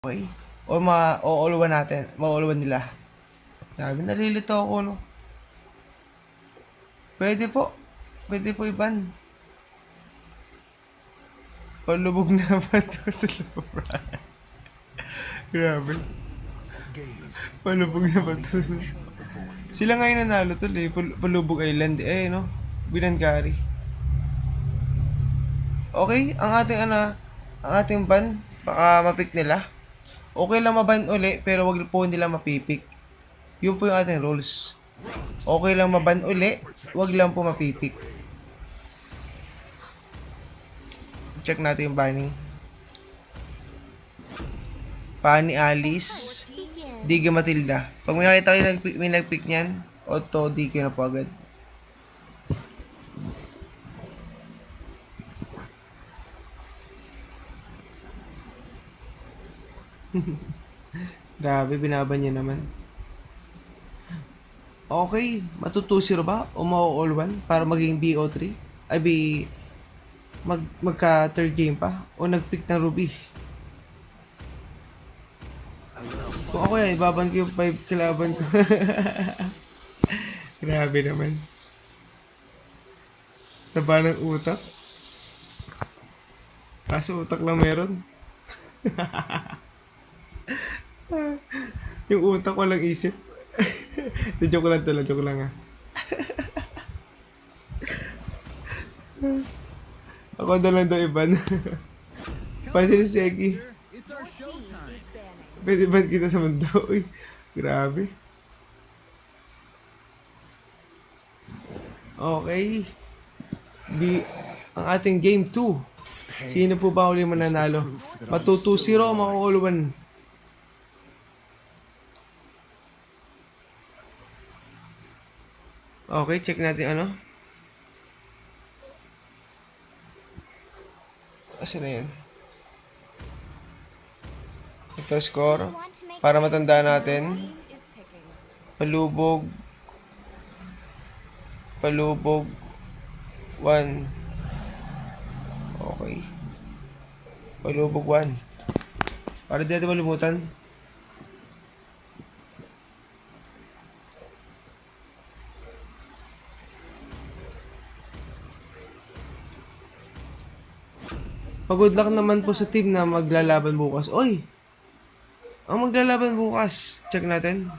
Okay? O mauuluan natin. Mauuluan nila. Grabe, nalilito ako, no? Pwede po. Pwede po iban. Palubog na ba ito sa lubra? Grabe. Palubog na ba ito? Sila ngayon nanalo tol eh. Palubog Island eh, no? Binankari. Okay, ang ating ban, baka mapick nila. Okay lang maban uli, pero wag po nila mapipick. Yun po yung ating rules. Okay lang maban uli, wag lang po mapipick. Check natin yung banning. Pani Alice, Diga Matilda. Pag may nakita kayo may nag-pick niyan, auto DK na po agad. Grabe, binaban niya naman. Okay, matu-2-0 ba? O mau-all 1 para maging BO3? Ay, magka third game pa? O nag-pick ng Ruby? Kung ako yan, ibaban ko yung 5 kalaban ko. Grabe naman. Taba ng utak. Kaso utak lang meron. Yung utak walang isip. Joke lang to lang, joke lang ah. Ako na lang daw iban. Pansin si Seki. Pwede ban kita sa mundo? Uy, grabe. Okay. Ang ating game 2. Sino po ba uli mananalo? Matu 2-0 o makuuluan? Okay, check natin ano. Asan na yan? Ito score. Para matanda natin. Palubog. Palubog. 1. Okay. Palubog 1. Para di natin malimutan. Pag-good luck naman po sa team na maglalaban bukas. Oy! Ang maglalaban bukas. Check natin.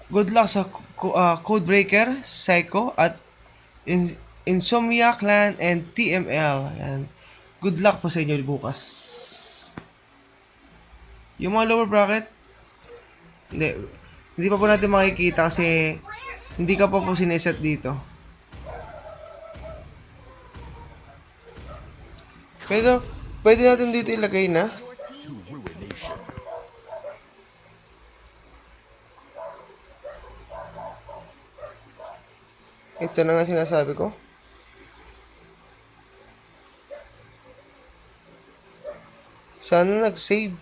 Good luck sa Codebreaker, Psycho, at Insomnia Clan and TML. Yan. Good luck po sa inyo bukas. Yung mga lower bracket, hindi pa po natin makikita kasi hindi ka pa po sineset dito. Pero, pwede natin dito ilagay na. Ito na nga sinasabi ko. Sana nag-save.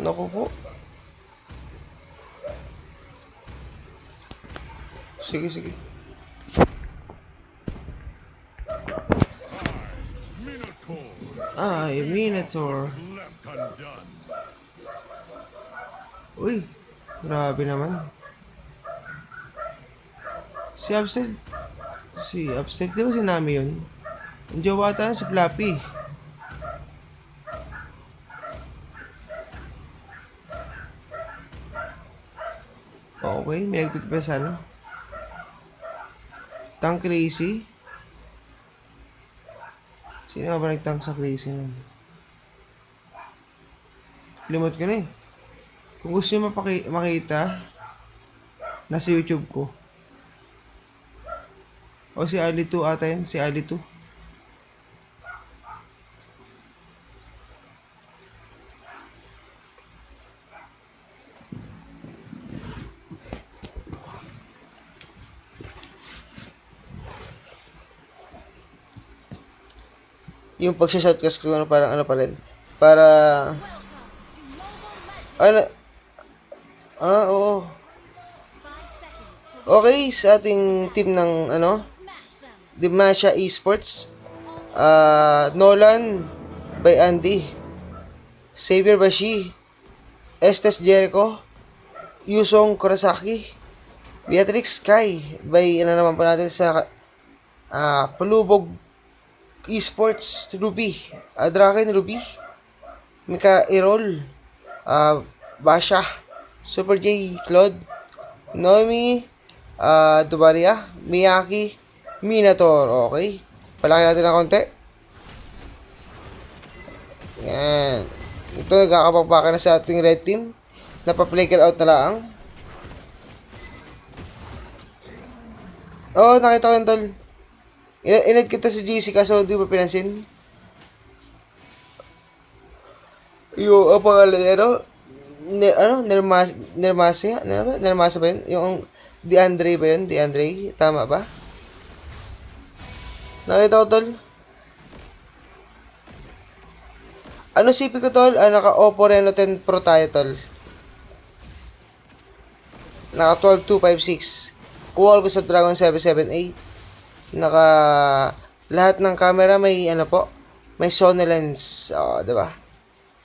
Naku po. Sige, sige. Ay, Minotaur. Uy, grabe naman. Si Upset, di ba si Nami yun? Ang jowa ata si Flappy. Okay, may nagpick pa sa ano? Tank Crazy. Sino nga ba nag-tank sa Crazy nun? Limot ko na eh. Kung gusto nyo makita, nasa YouTube ko. O si Ali 2 ata yan, si Ali 2. Yung pag-shoutcast ko parang ano pa rin. Para ano, oo. Okay, sa ating team ng ano, Dimasha Esports. Nolan by Andy. Xavier Bashi. Estes Jericho. Yusong Kurosaki. Beatrix Sky by ano naman po natin sa Palubog Esports Ruby. Draken Ruby. Mika Erol. Basha. Super J Claude. Noemi. Dubaria. Miyaki. Minator. Okay. Palaki natin ng konti. Yan. Ito nagkakapagpaka na sa ating red team. Napaplayker out na lang. Oo, nakita ko yun, tol. Inad kita sa GC kaso di ba pinansin? Yung pangalan nero, Nermasa? Nermasa ba yun? Yung DeAndre ba yun? DeAndre? Tama ba? Nakita ko, tol. Ano CP ko, tol? Naka Oppo Reno 10 Pro tayo, tol. Naka 12256. Qual ko sa Dragon 778. Naka lahat ng camera may ano po, may Sony lens. Oh, 'di ba?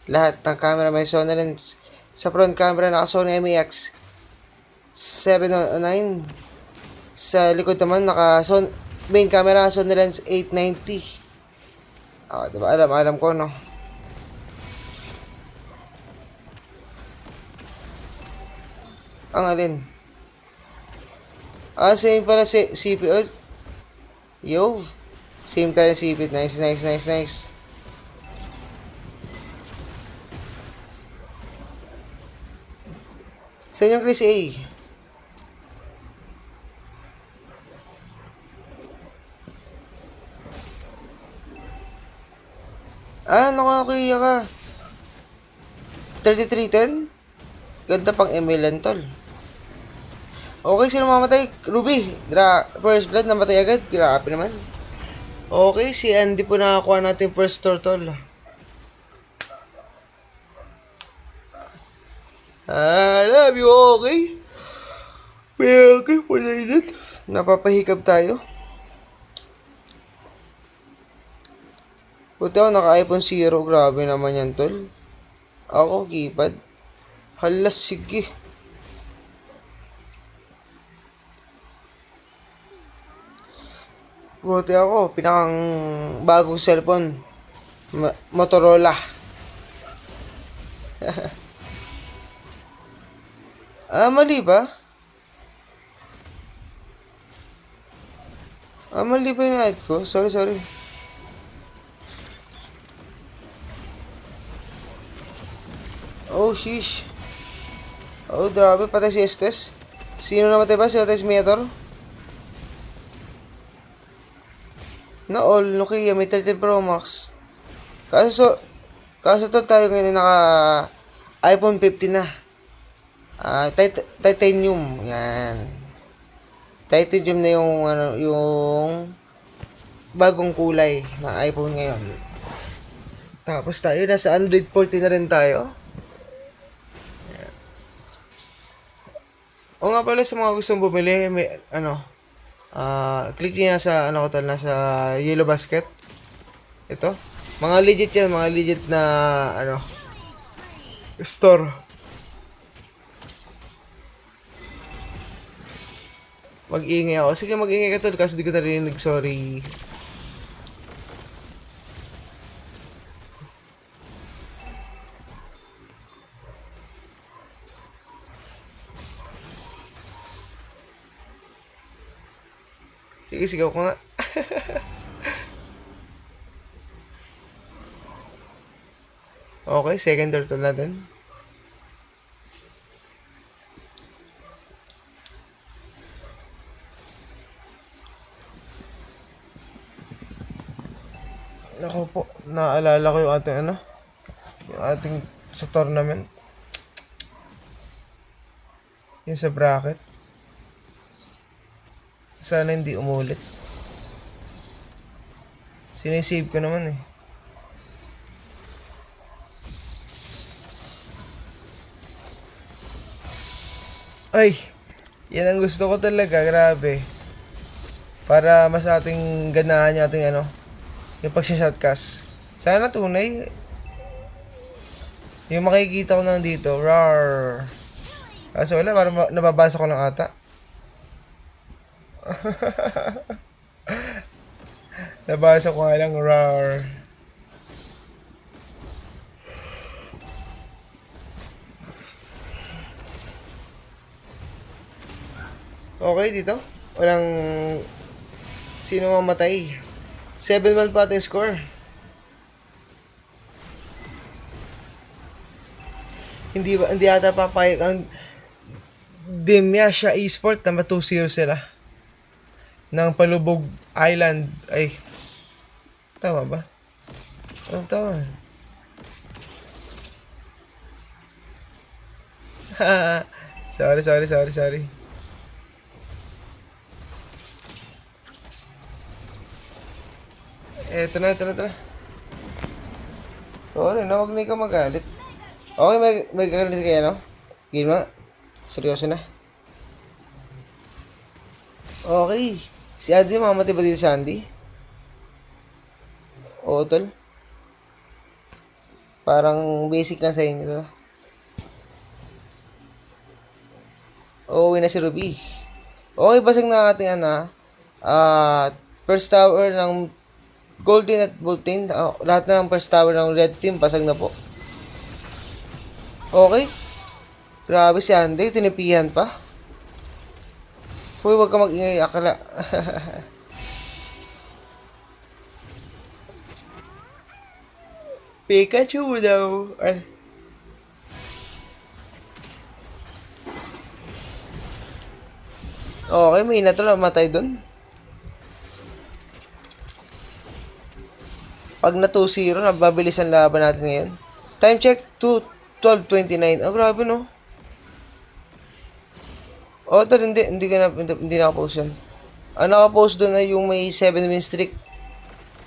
Lahat ng camera may Sony lens. Sa front camera naka Sony IMX 709. Sa likod naman naka main camera Sony lens 890. Oh, 'di ba? Alam ko, no. Ang alin? Same pala si CPO. Yo. Same tayo CP. Nice. Saan yung Chris A? Nakakuya ka. 3310? Ganda pang ML tol. Okay, sino mamatay? Ruby. First blood, namatay agad. Grabe naman. Okay, si Andy po nakakuha natin first turtle. Love you, okay? Okay, wala yun. Napapahikab tayo. Buti ako naka-iPhone 0. Grabe naman yan, tol. Ako, keypad. Hala, sige. Buti ako, pinakang bagong cellphone. Motorola. Mali ba? Mali ba yung ad ko? Sorry. Oh, sheesh. Oh, grabe, patay si Estes. Sino namatay ba? Si Estes Meter? Na all, Nokia, may 13 Pro Max. Kaso to tayo ngayon naka iPhone 15 na. Titanium, yan. Titanium na yung bagong kulay ng iPhone ngayon. Tapos tayo nasa Android 14 na rin tayo. Yan. O nga pala sa mga gustong bumili, may click niya sa nasa Yellow Basket. Ito. Mga legit na store. Mag-ingay ako. Sige, mag-ingay ka, tol, kasi di ko narinig, sorry. Sige, sigaw ko nga. Okay, second turtle natin. Ako po, naalala ko yung ating sa tournament. Yung sa bracket. Sana hindi umulit. Sinisave ko naman eh. Ay! Yan ang gusto ko talaga, grabe. Para mas ating ganahan yung ating Yung pagsha-shotcast. Sana tunay. Yung makikita ko nang dito. Rar. Kaso wala, parang nababasa ko lang ata. Nabasa ko nga lang, rar. Okay, dito. Walang sino mamatay. 7-1 pa ating score. Hindi ata papayag ang Demyasha Esport na 2-0 sila. Ng Palubog Island. Ay, tama ba? Oh, tama. sorry. Eto na. Sorry na, wag na ikaw magalit. Okay, may galit kaya, no? Gino, seryoso na. Okay. Si Andy, mamamatay ba dito si Andy? Oo, tol. Parang basic lang sa inyo to. Uuwi na si Ruby. Okay, basag na ating first tower ng Golden at Blue Team. Lahat ng first tower ng Red Team, basag na po. Okay. Grabe si Andy, tinipihan pa. Uy, wag ka mag-ingay, akala. Pikachu daw. Ay. Okay, may na matay dun. Pag na 2-0, nababilis ang laban natin ngayon. Time check, 12:29. Grabe, no? Tol, hindi nakapost yan. Ang nakapost doon ay yung may 7-win streak.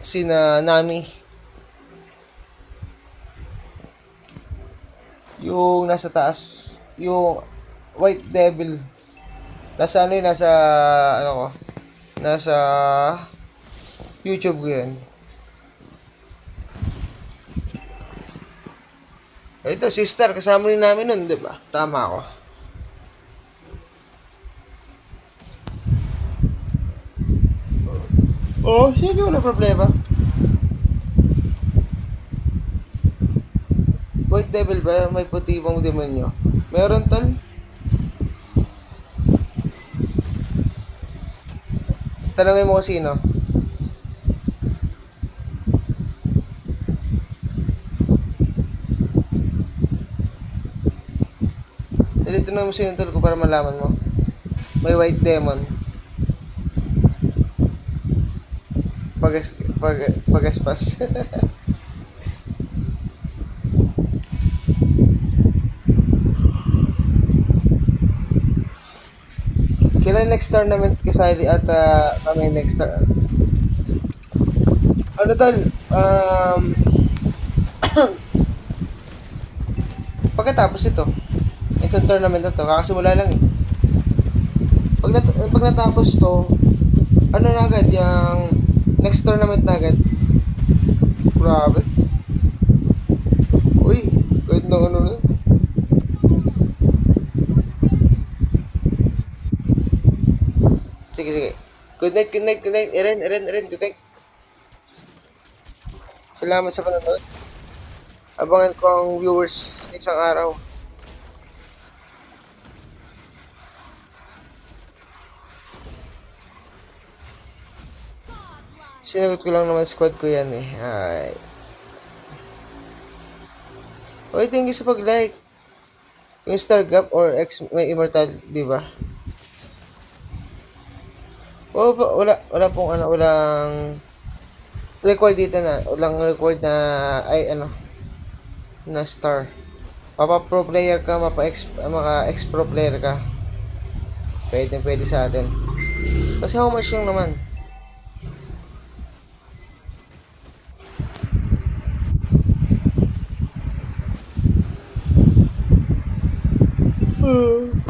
Sina Nami. Yung nasa taas. Yung White Devil. Nasa nasa YouTube ko yan. Ito, sister, kasama rin namin nun, di ba? Tama ako. Sige, wala problema. White Devil ba? May puti pang demonyo. Meron, tol? Tanongin mo ko sino. Tanongin mo sino, tol, ko para malaman mo. May white demon. Pagaspas. Kailan next tournament kasali at kami next tournament? Ano, tol? Pagkatapos itong tournament na to, kakasimula lang eh. Pag natapos to, ano na agad, yung next tournament na agad. Grabe. Uy, kahit na ano na. Sige. Good night. Eren, good night. Salamat sa panonood. Abangan ko ang viewers isang araw. Sinagot ko lang naman squad ko yan eh. Ay. Oy, thank you sa pag-like. Yung Star Gap or X may Immortal, di ba? Walang record dito na, walang record na, na star. Mapa pro player ka, maka ex pro player ka. Pwede sa atin. Kasi how much yung naman?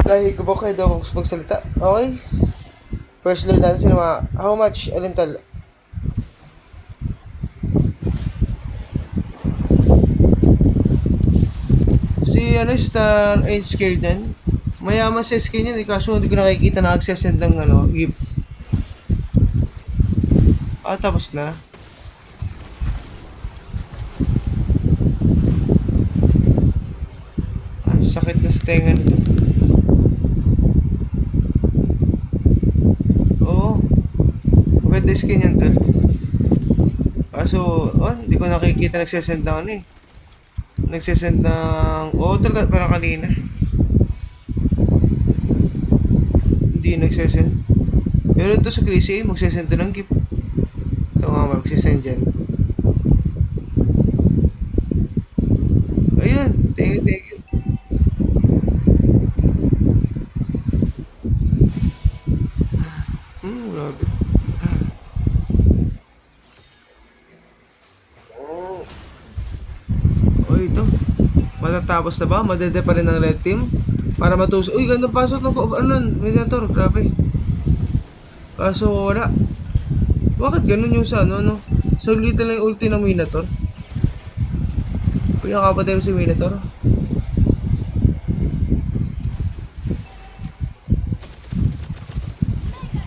Dahil ko ba kayo daw magsalita? Okay. First lord natin sino how much? Alin tal? ano, Star and Scared yan. Mayaman sa skin yan, kaso hindi ko nakikita na access ng ano, gift. Tapos na. Ang sakit na sa tenga nito. Oo. Maganda skin yan, tol. Kaso, hindi ko nakikita nagsasend ng ano eh. Nagsasend ng... talaga, parang kanina. Hindi nagsasend. Pero ito sa Crazy, magsasend to ng gift. Ito nga, magsasend dyan. Ayun, thank you, thank you. Grabe. Ito. Matatapos na ba? Madede pa rin ng red team? Para matusok. Uy, ganda pasok ng Minotaur. Grabe. Kaso wala. Bakit ganun yung sa ano? Saglitan lang yung ulti ng Minotaur. Pinakapatay mo si Minotaur.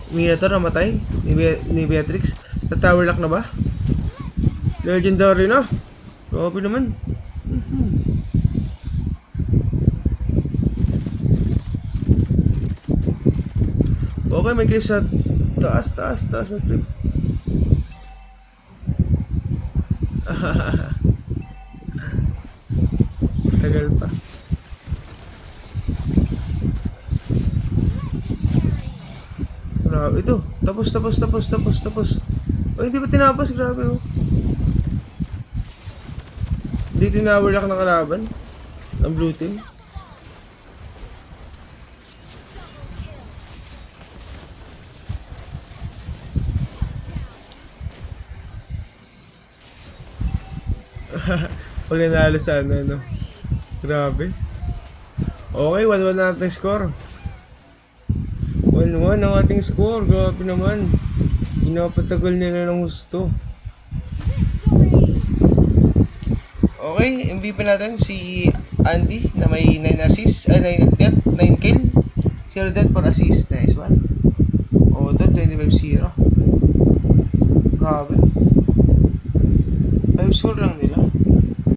Minotaur namatay ni Beatrix. Sa tower lock na ba? Legendary na. Grabe naman. Okay, may creep sa taas may creep. Tagal pa. Grabe ito. Tapos. Hindi pa tinapos. Grabe oh. Hindi tinawalak ng kalaban. Ng blue team. Pag nanalo sa ano. Grabe. Okay, 1-1 na ating score. 1-1 ang ating score. Grabe naman. Pinapatagal nila ng gusto. Okay, MVP natin si Andy na may 9 assists, 9 death, 9 kill. 0 death for assist. Nice one. Ito, 25-0. Grabe. 5 score lang